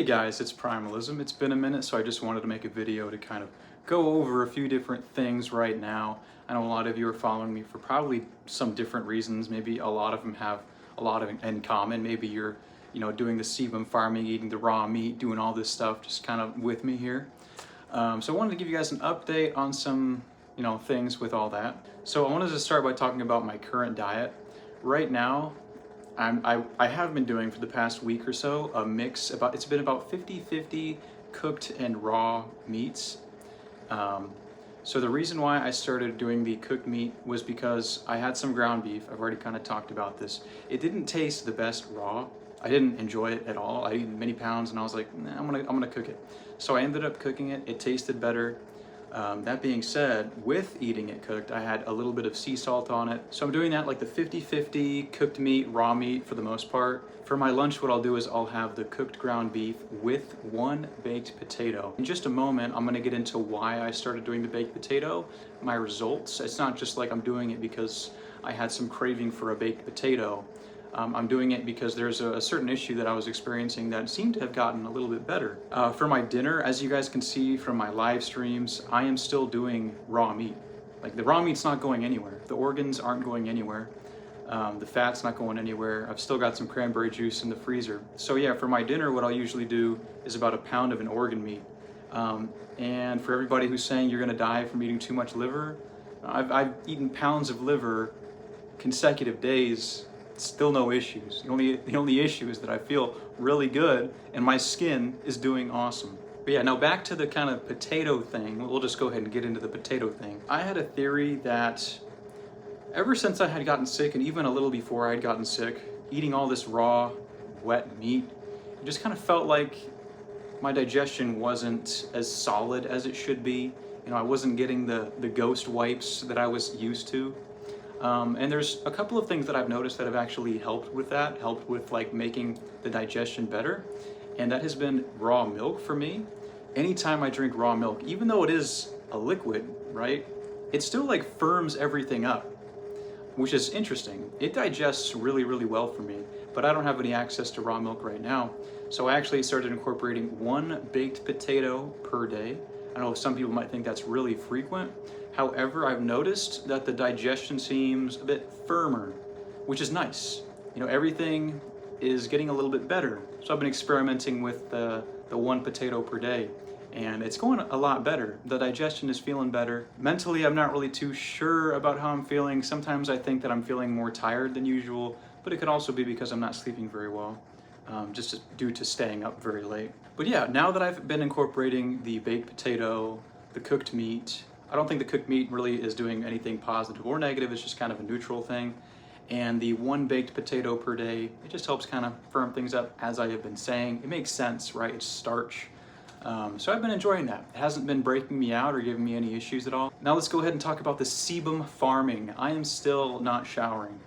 Hey guys, it's Primalism. It's been a minute, so I just wanted to make a video to kind of go over a few different things right now. I know a lot of you are following me for probably some different reasons. Maybe a lot of them have a lot of in common. Maybe you're, doing the sebum farming, eating the raw meat, doing all this stuff, just kind of with me here. So I wanted to give you guys an update on some, things with all that. So I wanted to start by talking about my current diet. Right now, I have been doing for the past week or so a mix, it's been about 50-50 cooked and raw meats. So the reason why I started doing the cooked meat was because I had some ground beef. I've already kind of talked about this. It didn't taste the best raw. I didn't enjoy it at all. I ate many pounds and I was like, nah, I'm gonna cook it. So I ended up cooking it. It tasted better. That being said, with eating it cooked, I had a little bit of sea salt on it. So I'm doing that like the 50-50 cooked meat, raw meat for the most part. For my lunch, what I'll do is I'll have the cooked ground beef with one baked potato. In just a moment, I'm gonna get into why I started doing the baked potato, my results. It's not just like I'm doing it because I had some craving for a baked potato. I'm doing it because there's a certain issue that I was experiencing that seemed to have gotten a little bit better. For my dinner, as you guys can see from my live streams, I am still doing raw meat. Like the raw meat's not going anywhere. The organs aren't going anywhere. The fat's not going anywhere. I've still got some cranberry juice in the freezer. So yeah, for my dinner, what I'll usually do is about a pound of an organ meat. And for everybody who's saying you're gonna die from eating too much liver, I've eaten pounds of liver consecutive days. Still no issues. The only issue is that I feel really good and my skin is doing awesome. But yeah, now back to the kind of potato thing. We'll just go ahead and get into the potato thing. I had a theory that ever since I had gotten sick, and even a little before I had gotten sick, eating all this raw, wet meat, it just kind of felt like my digestion wasn't as solid as it should be. I wasn't getting the ghost wipes that I was used to. And there's a couple of things that I've noticed that have actually helped with that, helped with like making the digestion better. And that has been raw milk for me. Anytime I drink raw milk, even though it is a liquid, right, it still like firms everything up, which is interesting. It digests really, really well for me, but I don't have any access to raw milk right now. So I actually started incorporating one baked potato per day. I know some people might think that's really frequent. However, I've noticed that the digestion seems a bit firmer, which is nice. Everything is getting a little bit better. So I've been experimenting with the one potato per day, and it's going a lot better. The digestion is feeling better. Mentally, I'm not really too sure about how I'm feeling. Sometimes I think that I'm feeling more tired than usual, but it could also be because I'm not sleeping very well, just due to staying up very late. But yeah, now that I've been incorporating the baked potato, the cooked meat, I don't think the cooked meat really is doing anything positive or negative. It's just kind of a neutral thing. And the one baked potato per day, it just helps kind of firm things up, as I have been saying. It makes sense, right? It's starch. So I've been enjoying that. It hasn't been breaking me out or giving me any issues at all. Now let's go ahead and talk about the sebum farming. I am still not showering.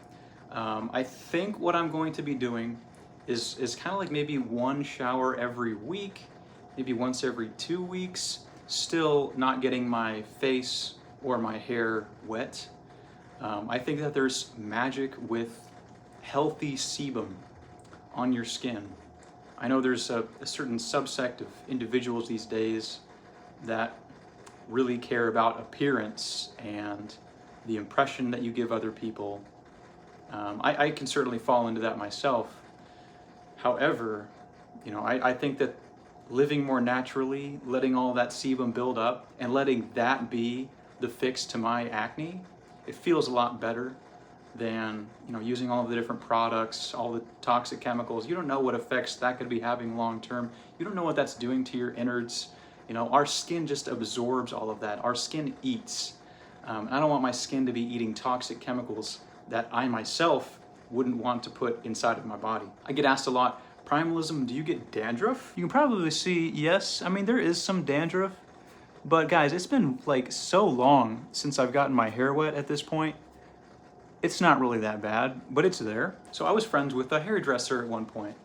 I think what I'm going to be doing is kind of like maybe one shower every week, maybe once every 2 weeks. Still not getting my face or my hair wet. I think that there's magic with healthy sebum on your skin. I know there's a certain subsect of individuals these days that really care about appearance and the impression that you give other people. I can certainly fall into that myself. However, I think that living more naturally, letting all that sebum build up, and letting that be the fix to my acne, it feels a lot better than using all of the different products, all the toxic chemicals. You don't know what effects that could be having long term. You don't know what that's doing to your innards. Our skin just absorbs all of that. Our skin eats. I don't want my skin to be eating toxic chemicals that I myself wouldn't want to put inside of my body. I get asked a lot, Primalism, do you get dandruff? You can probably see, yes. I mean, there is some dandruff, but guys, it's been like so long since I've gotten my hair wet at this point. It's not really that bad, but it's there. So I was friends with a hairdresser at one point,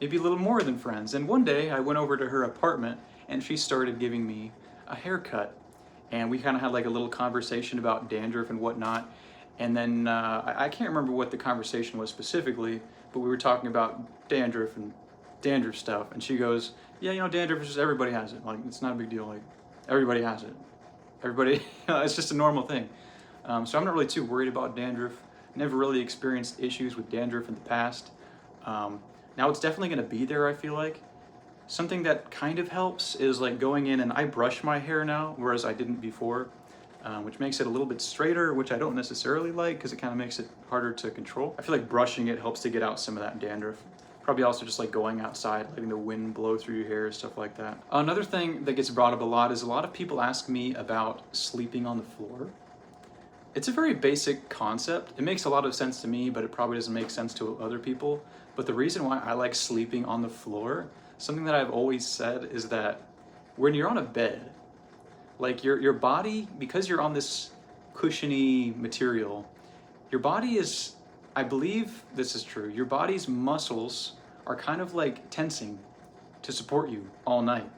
maybe a little more than friends. And one day I went over to her apartment and she started giving me a haircut. And we kind of had like a little conversation about dandruff and whatnot. And then I can't remember what the conversation was specifically, but we were talking about dandruff and dandruff stuff. And she goes, yeah, you know, dandruff is just, everybody has it. Like, it's not a big deal. Like, everybody has it. Everybody, it's just a normal thing. So I'm not really too worried about dandruff. Never really experienced issues with dandruff in the past. Now it's definitely going to be there, I feel like. Something that kind of helps is like going in, and I brush my hair now, whereas I didn't before, which makes it a little bit straighter, which I don't necessarily like because it kind of makes it harder to control. I feel like brushing it helps to get out some of that dandruff. Probably also just like going outside, letting the wind blow through your hair, stuff like that. Another thing that gets brought up a lot is a lot of people ask me about sleeping on the floor. It's a very basic concept. It makes a lot of sense to me, but it probably doesn't make sense to other people. But the reason why I like sleeping on the floor, something that I've always said is that when you're on a bed, like your body, because you're on this cushiony material, your body is, I believe this is true, your body's muscles are kind of like tensing to support you all night.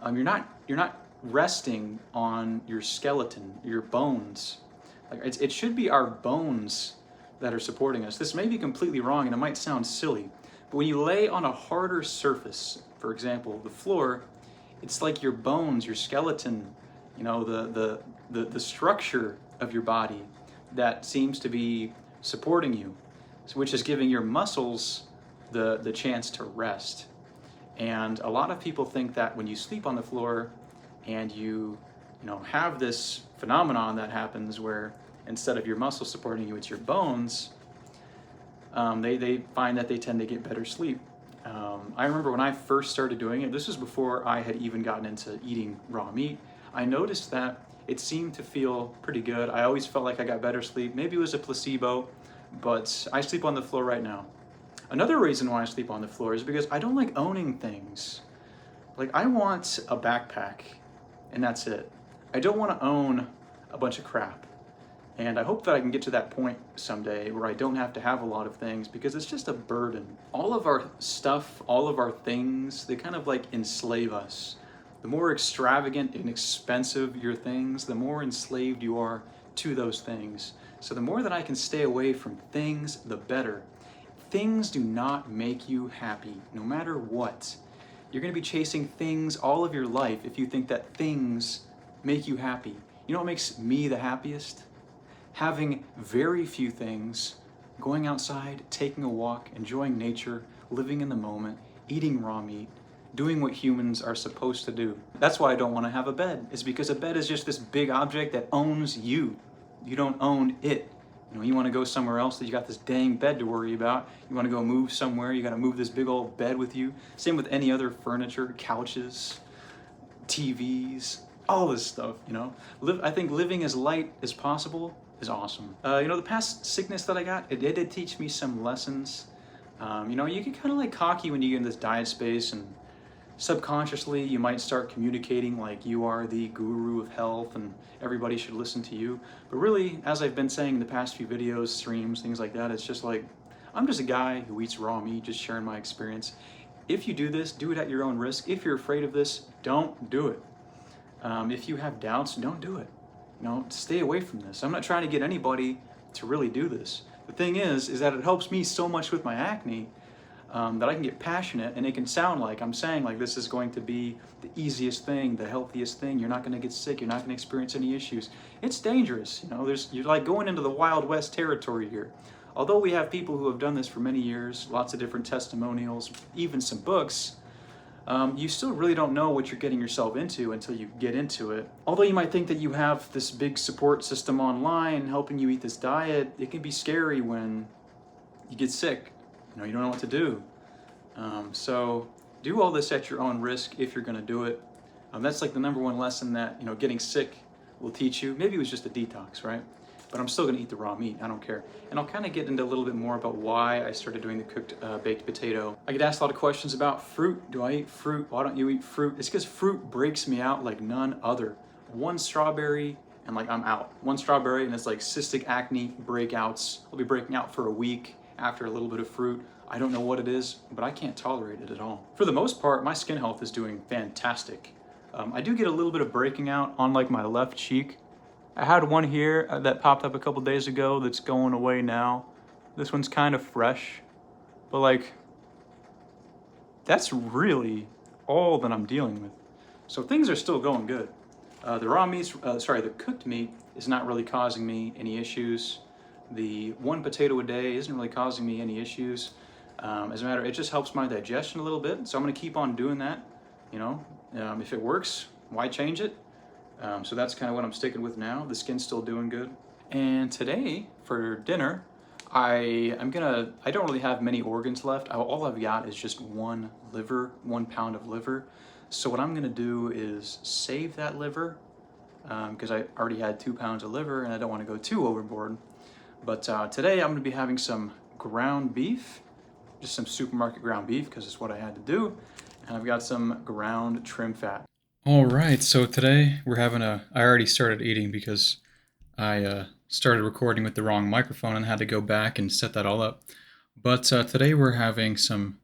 You're not resting on your skeleton, your bones. Like it should be our bones that are supporting us. This may be completely wrong and it might sound silly, but when you lay on a harder surface, for example, the floor, it's like your bones, your skeleton, you know, the structure of your body that seems to be supporting you, which is giving your muscles the chance to rest. And a lot of people think that when you sleep on the floor and you have this phenomenon that happens where instead of your muscles supporting you, it's your bones, they find that they tend to get better sleep. I remember when I first started doing it, this was before I had even gotten into eating raw meat, I noticed that it seemed to feel pretty good. I always felt like I got better sleep. Maybe it was a placebo, but I sleep on the floor right now. Another reason why I sleep on the floor is because I don't like owning things. Like, I want a backpack, and that's it. I don't want to own a bunch of crap. And I hope that I can get to that point someday where I don't have to have a lot of things because it's just a burden. All of our stuff, all of our things, they kind of like enslave us. The more extravagant and expensive your things, the more enslaved you are to those things. So the more that I can stay away from things, the better. Things do not make you happy, no matter what. You're going to be chasing things all of your life if you think that things make you happy. You know what makes me the happiest? Having very few things, going outside, taking a walk, enjoying nature, living in the moment, eating raw meat, doing what humans are supposed to do. That's why I don't want to have a bed. It's because a bed is just this big object that owns you. You don't own it. You want to go somewhere else, that you got this dang bed to worry about. You want to go move somewhere, you got to move this big old bed with you. Same with any other furniture, couches, TVs, all this stuff, I think living as light as possible is awesome. The past sickness that I got, it did teach me some lessons. You get kind of like cocky when you get in this diet space, and subconsciously you might start communicating like you are the guru of health and everybody should listen to you. But really, as I've been saying in the past few videos, streams, things like that, it's just like, I'm just a guy who eats raw meat, just sharing my experience. If you do this, do it at your own risk. If you're afraid of this, don't do it. If you have doubts, don't do it. Stay away from this. I'm not trying to get anybody to really do this. The thing is that it helps me so much with my acne that I can get passionate, and it can sound like I'm saying like this is going to be the easiest thing, the healthiest thing. You're not going to get sick. You're not going to experience any issues. It's dangerous. You're like going into the Wild West territory here. Although we have people who have done this for many years, lots of different testimonials, even some books, you still really don't know what you're getting yourself into until you get into it. Although you might think that you have this big support system online helping you eat this diet, it can be scary when you get sick. You don't know what to do. So do all this at your own risk if you're going to do it. That's like the number one lesson that getting sick will teach you. Maybe it was just a detox, right? But I'm still going to eat the raw meat. I don't care. And I'll kind of get into a little bit more about why I started doing the cooked baked potato. I get asked a lot of questions about fruit. Do I eat fruit? Why don't you eat fruit? It's because fruit breaks me out like none other. One strawberry and like I'm out. One strawberry and it's like cystic acne breakouts. I'll be breaking out for a week after a little bit of fruit. I don't know what it is, but I can't tolerate it at all. For the most part, my skin health is doing fantastic. I do get a little bit of breaking out on like my left cheek. I had one here that popped up a couple days ago that's going away now. This one's kind of fresh, but like, that's really all that I'm dealing with. So things are still going good. The cooked meat is not really causing me any issues. The one potato a day isn't really causing me any issues. As a matter, it just helps my digestion a little bit. So I'm going to keep on doing that. You know, if it works, why change it? So that's kind of what I'm sticking with now. The skin's still doing good. And today for dinner, I don't really have many organs left. All I've got is just 1 pound of liver. So what I'm gonna do is save that liver because I already had 2 pounds of liver and I don't want to go too overboard. But today I'm gonna be having some ground beef, just some supermarket ground beef because it's what I had to do. And I've got some ground trim fat. All right, so today we're having I already started eating because I started recording with the wrong microphone and had to go back and set that all up. But today we're having some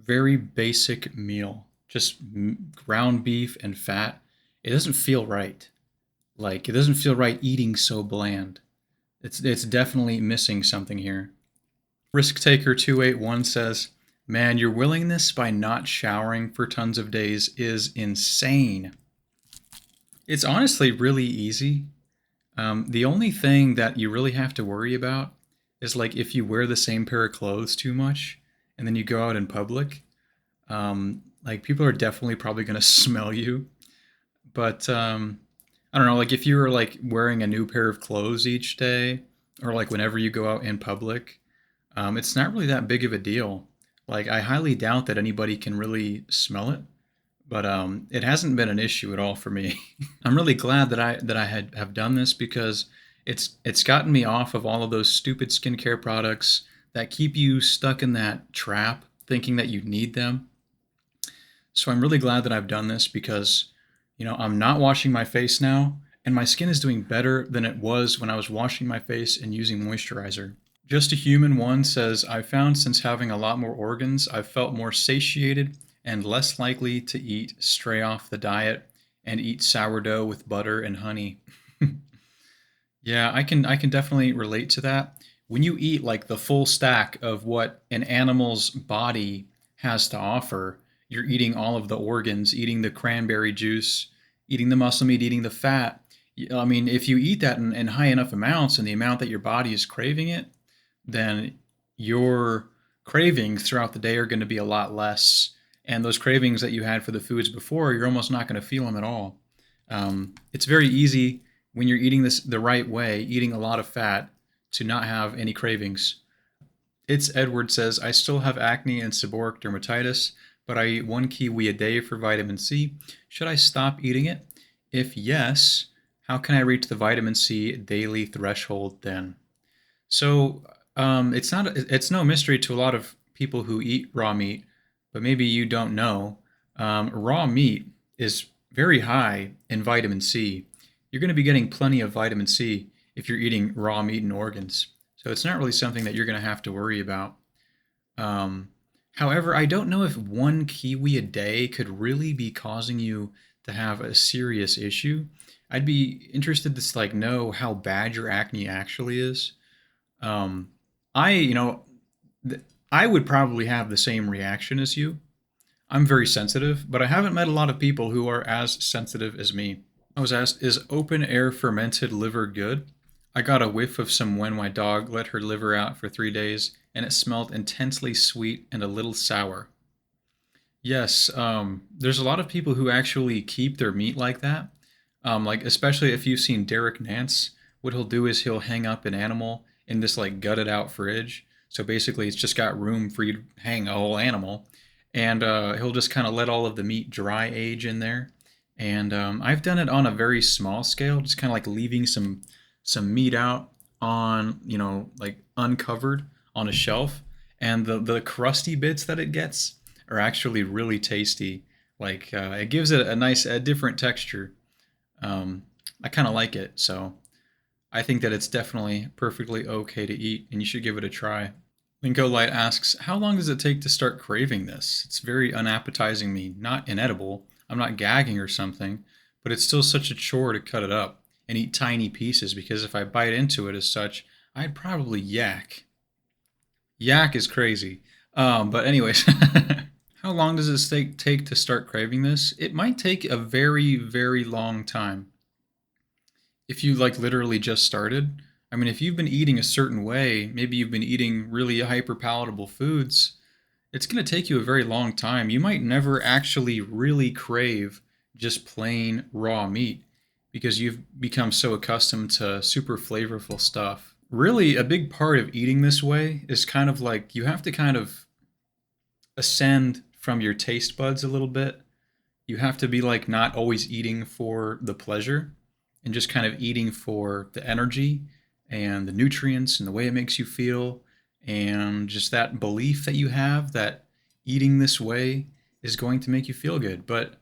very basic meal, just ground beef and fat. It doesn't feel right. Like, it doesn't feel right eating so bland. It's definitely missing something here. Risk Taker 281 says, "Man, your willingness by not showering for tons of days is insane." It's honestly really easy. The only thing that you really have to worry about is like if you wear the same pair of clothes too much and then you go out in public, like people are definitely probably going to smell you. But I don't know, like if you were like wearing a new pair of clothes each day or like whenever you go out in public, it's not really that big of a deal. Like I highly doubt that anybody can really smell it. But it hasn't been an issue at all for me. I'm really glad that I have done this because it's gotten me off of all of those stupid skincare products that keep you stuck in that trap thinking that you need them. So I'm really glad that I've done this because, you know, I'm not washing my face now and my skin is doing better than it was when I was washing my face and using moisturizer. Just a Human One says, "I found since having a lot more organs, I've felt more satiated and less likely to eat stray off the diet and eat sourdough with butter and honey." Yeah, I can definitely relate to that. When you eat like the full stack of what an animal's body has to offer, you're eating all of the organs, eating the cranberry juice, eating the muscle meat, eating the fat. I mean, if you eat that in high enough amounts and the amount that your body is craving it, then your cravings throughout the day are going to be a lot less. And those cravings that you had for the foods before, you're almost not going to feel them at all. It's very easy when you're eating this the right way, eating a lot of fat, to not have any cravings. It's Edward says, "I still have acne and seborrheic dermatitis, but I eat 1 kiwi a day for vitamin C. Should I stop eating it? If yes, how can I reach the vitamin C daily threshold then?" So it's no mystery to a lot of people who eat raw meat, but maybe you don't know. Raw meat is very high in vitamin C. You're going to be getting plenty of vitamin C if you're eating raw meat and organs. So it's not really something that you're going to have to worry about. However, I don't know if 1 kiwi a day could really be causing you to have a serious issue. I'd be interested to like know how bad your acne actually is. You know, I would probably have the same reaction as you. I'm very sensitive, but I haven't met a lot of people who are as sensitive as me. I was asked, "Is open air fermented liver good?" I got a whiff of some when my dog let her liver out for 3 days, and it smelled intensely sweet and a little sour. Yes, there's a lot of people who actually keep their meat like that. Like especially if you've seen Derek Nance, what he'll do is he'll hang up an animal in this like gutted out fridge. So basically, it's just got room for you to hang a whole animal, and he'll just kind of let all of the meat dry age in there. And I've done it on a very small scale, just kind of like leaving some meat out on, you know, like uncovered on a shelf, and the crusty bits that it gets are actually really tasty. Like it gives it a different texture. I kind of like it, so I think that it's definitely perfectly okay to eat, and you should give it a try. Linko Light asks, "How long does it take to start craving this? It's very unappetizing me, not inedible. I'm not gagging or something, but it's still such a chore to cut it up and eat tiny pieces because if I bite into it as such, I'd probably yak." Yak is crazy. But anyways, How long does it take to start craving this? It might take a very, very long time. If you like literally just started, I mean, if you've been eating a certain way, maybe you've been eating really hyper palatable foods, it's going to take you a very long time. You might never actually really crave just plain raw meat because you've become so accustomed to super flavorful stuff. Really, a big part of eating this way is kind of like you have to kind of ascend from your taste buds a little bit. You have to be like not always eating for the pleasure and just kind of eating for the energy and the nutrients and the way it makes you feel and just that belief that you have that eating this way is going to make you feel good. But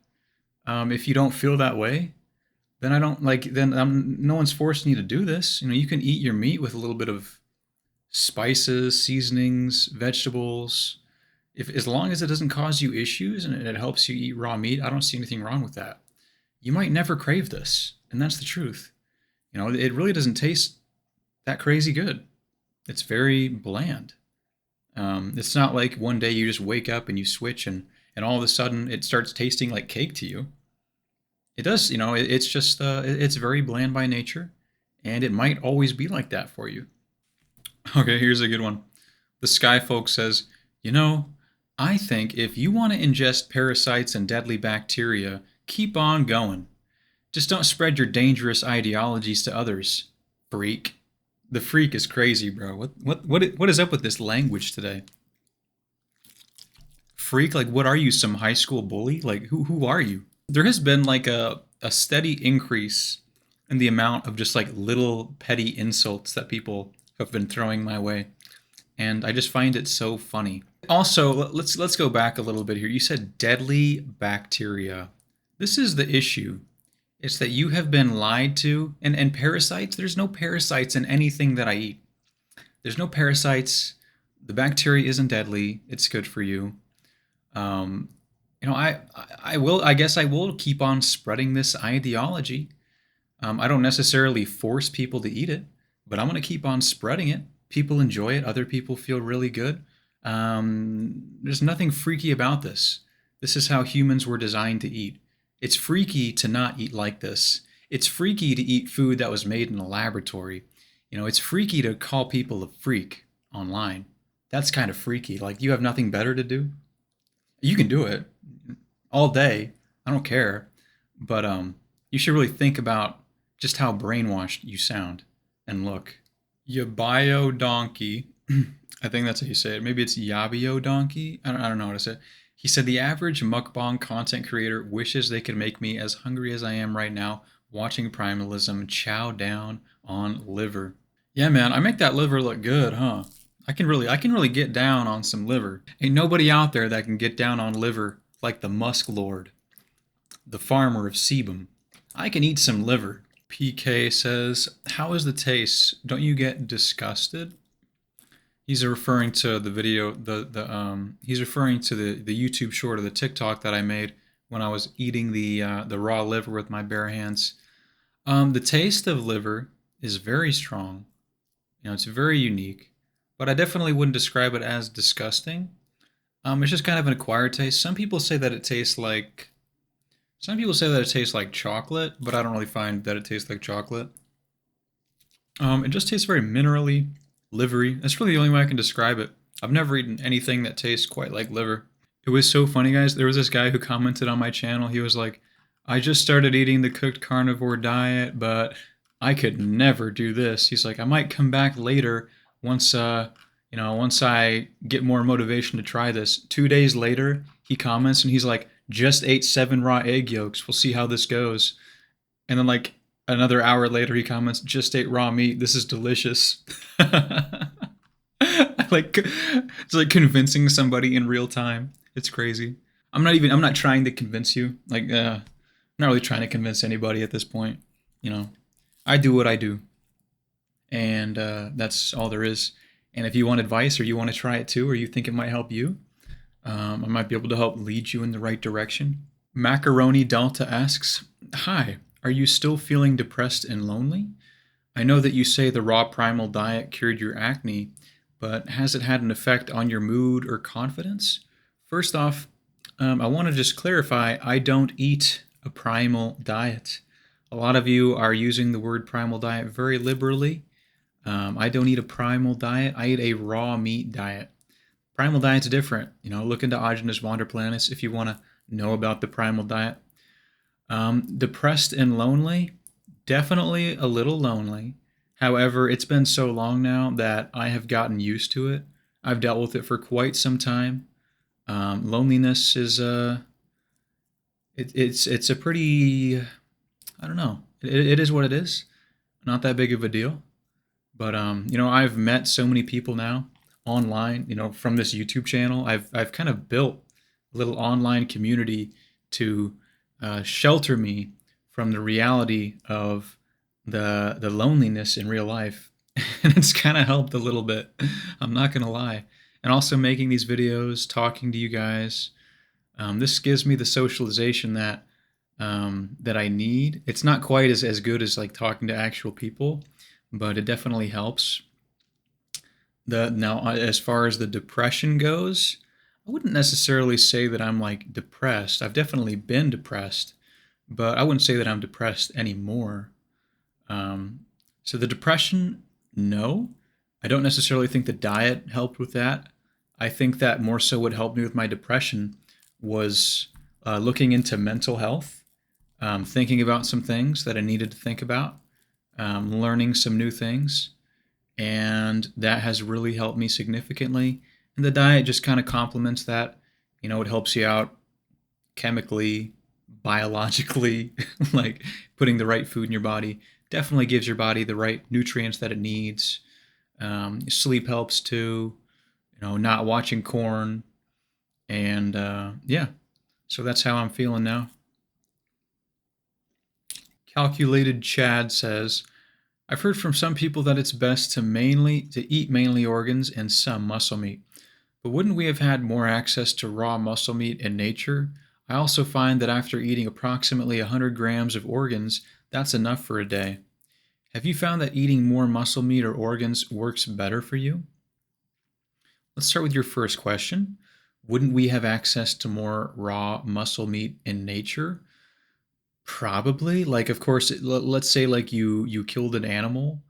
if you don't feel that way, then I don't like, then no one's forcing you to do this. You know, you can eat your meat with a little bit of spices, seasonings, vegetables. If as long as it doesn't cause you issues and it helps you eat raw meat, I don't see anything wrong with that. You might never crave this, and that's the truth. You know, it really doesn't taste that crazy good. It's very bland. It's not like one day you just wake up and you switch and all of a sudden it starts tasting like cake to you. It does, you know, it's just, it's very bland by nature, and it might always be like that for you. Okay, here's a good one. The Sky Folk says, you know, I think if you want to ingest parasites and deadly bacteria, keep on going. Just don't spread your dangerous ideologies to others. Freak. The freak is crazy, bro. What is up with this language today? Freak, like what are you, some high school bully? Like who are you? There has been like a steady increase in the amount of just like little petty insults that people have been throwing my way. And I just find it so funny. Also, let's go back a little bit here. You said deadly bacteria. This is the issue. It's that you have been lied to. And parasites, there's no parasites in anything that I eat. There's no parasites. The bacteria isn't deadly. It's good for you. You know, I guess I will keep on spreading this ideology. I don't necessarily force people to eat it, but I'm going to keep on spreading it. People enjoy it. Other people feel really good. There's nothing freaky about this. This is how humans were designed to eat. It's freaky to not eat like this. It's freaky to eat food that was made in a laboratory. You know, it's freaky to call people a freak online. That's kind of freaky. Like, you have nothing better to do? You can do it all day. I don't care. But you should really think about just how brainwashed you sound and look. Yabio Donkey, I think that's how you say it. Maybe it's Yabio Donkey. I don't know how to say it. He said, the average mukbang content creator wishes they could make me as hungry as I am right now watching Primalism chow down on liver. Yeah, man, I make that liver look good, huh? I can really get down on some liver. Ain't nobody out there that can get down on liver like the Musk Lord, the farmer of sebum. I can eat some liver. PK says, how is the taste? Don't you get disgusted? He's referring to the video, he's referring to the YouTube short or the TikTok that I made when I was eating the raw liver with my bare hands. The taste of liver is very strong. You know, it's very unique, but I definitely wouldn't describe it as disgusting. It's just kind of an acquired taste. Some people say that it tastes like chocolate, but I don't really find that it tastes like chocolate. It just tastes very minerally, livery. That's really the only way I can describe it. I've never eaten anything that tastes quite like liver. It was so funny, guys. There was this guy who commented on my channel. He was like, I just started eating the cooked carnivore diet, but I could never do this. He's like, I might come back later once I get more motivation to try this. 2 days later, he comments and he's like, just ate 7 raw egg yolks. We'll see how this goes. And then like another hour later, he comments, just ate raw meat. This is delicious. It's like convincing somebody in real time. It's crazy. I'm not trying to convince you. Like, I'm not really trying to convince anybody at this point. You know, I do what I do. And that's all there is. And if you want advice or you want to try it too, or you think it might help you, I might be able to help lead you in the right direction. Macaroni Delta asks, hi, are you still feeling depressed and lonely? I know that you say the raw primal diet cured your acne, but has it had an effect on your mood or confidence? First off, I want to just clarify, I don't eat a primal diet. A lot of you are using the word primal diet very liberally. I don't eat a primal diet. I eat a raw meat diet. Primal diet's different. Look into Agenus Wanderplanus if you want to know about the primal diet. Depressed and lonely, definitely a little lonely. However, it's been so long now that I have gotten used to it. I've dealt with it for quite some time. Loneliness is it's a pretty, I don't know. It is what it is. Not that big of a deal. But I've met so many people now online. From this YouTube channel, I've kind of built a little online community to shelter me from the reality of the loneliness in real life, and it's kind of helped a little bit. I'm not gonna lie. And also making these videos, talking to you guys. This gives me the socialization that I need. It's not quite as good as like talking to actual people, but it definitely helps. Now, as far as the depression goes, I wouldn't necessarily say that I'm like depressed. I've definitely been depressed, but I wouldn't say that I'm depressed anymore. Um, so the depression, no. I don't necessarily think the diet helped with that. I think that more so what helped me with my depression was looking into mental health, thinking about some things that I needed to think about, learning some new things, and that has really helped me significantly. And the diet just kind of complements that. It helps you out chemically, biologically, like putting the right food in your body. Definitely gives your body the right nutrients that it needs. Sleep helps too. Not watching corn, and yeah. So that's how I'm feeling now. Calculated Chad says, I've heard from some people that it's best to eat mainly organs and some muscle meat. But wouldn't we have had more access to raw muscle meat in nature? I also find that after eating approximately 100 grams of organs, that's enough for a day. Have you found that eating more muscle meat or organs works better for you? Let's start with your first question. Wouldn't we have access to more raw muscle meat in nature? Probably. Like, of course, let's say like you killed an animal.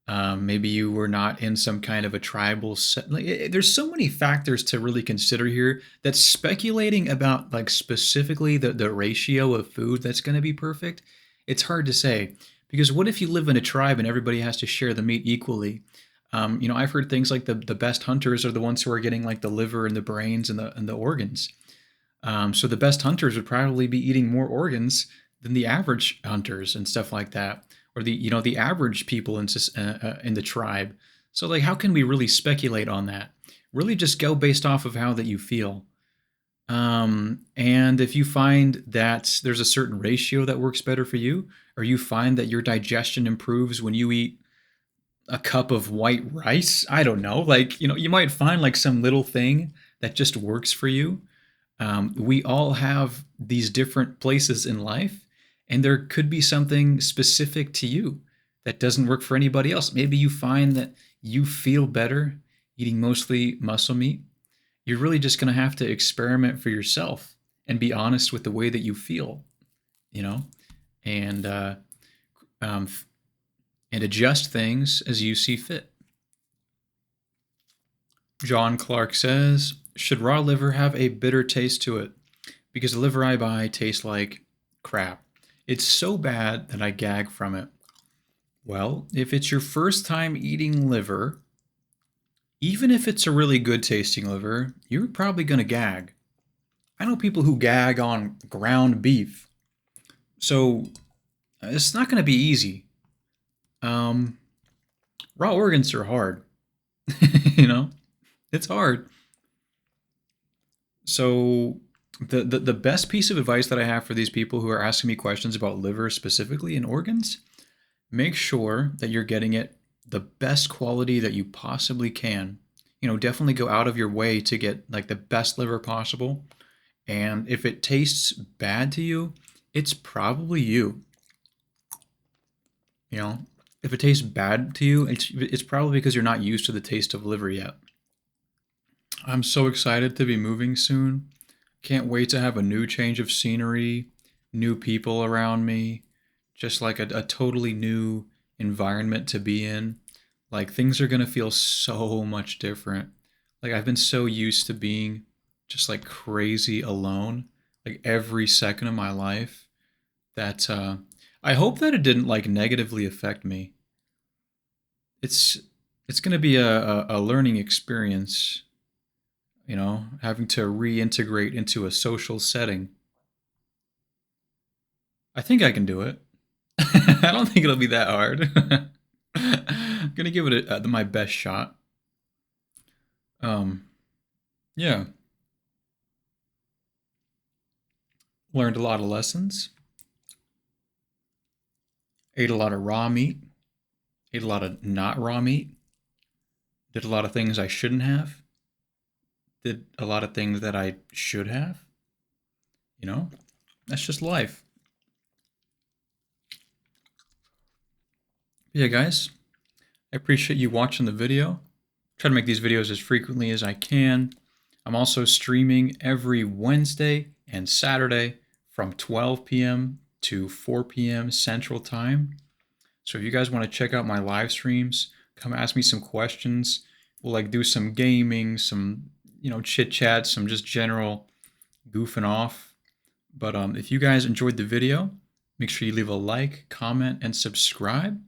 Maybe you were not in some kind of a tribal set. Like, there's so many factors to really consider here that speculating about like specifically the ratio of food that's going to be perfect, it's hard to say. Because what if you live in a tribe and everybody has to share the meat equally? I've heard things like the best hunters are the ones who are getting like the liver and the brains and the organs. So the best hunters would probably be eating more organs than the average hunters and stuff like that, or the average people in the tribe. So like, how can we really speculate on that? Really, just go based off of how that you feel. And if you find that there's a certain ratio that works better for you, or you find that your digestion improves when you eat a cup of white rice, I don't know, like, you might find like some little thing that just works for you. We all have these different places in life, and there could be something specific to you that doesn't work for anybody else. Maybe you find that you feel better eating mostly muscle meat. You're really just going to have to experiment for yourself and be honest with the way that you feel, you know, and um, and adjust things as you see fit. John Clark says, should raw liver have a bitter taste to it? Because the liver I buy tastes like crap. It's so bad that I gag from it. Well, if it's your first time eating liver, even if it's a really good tasting liver, you're probably going to gag. I know people who gag on ground beef. So it's not going to be easy. Raw organs are hard. you know, it's hard. So the best piece of advice that I have for these people who are asking me questions about liver specifically and organs, make sure that you're getting it the best quality that you possibly can. Definitely go out of your way to get like the best liver possible. And if it tastes bad to you, it's probably you. If it tastes bad to you, it's probably because you're not used to the taste of liver yet. I'm so excited to be moving soon. Can't wait to have a new change of scenery, new people around me, just like a totally new environment to be in. Like things are gonna feel so much different. Like I've been so used to being just like crazy alone, like every second of my life, that I hope that it didn't like negatively affect me. It's it's gonna be a learning experience, you know, having to reintegrate into a social setting. I think I can do it. I don't think it'll be that hard. I'm gonna give it my best shot. Um, yeah, learned a lot of lessons. Ate a lot of raw meat. Ate a lot of not raw meat. Did a lot of things I shouldn't have. Did a lot of things that I should have. You know, that's just life. Yeah, guys, I appreciate you watching the video. Try to make these videos as frequently as I can. I'm also streaming every Wednesday and Saturday from 12 p.m. to 4 p.m. Central Time. So if you guys want to check out my live streams, come ask me some questions. We'll like do some gaming, some chit chat, some just general goofing off. But if you guys enjoyed the video, make sure you leave a like, comment, and subscribe.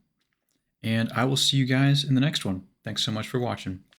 And I will see you guys in the next one. Thanks so much for watching.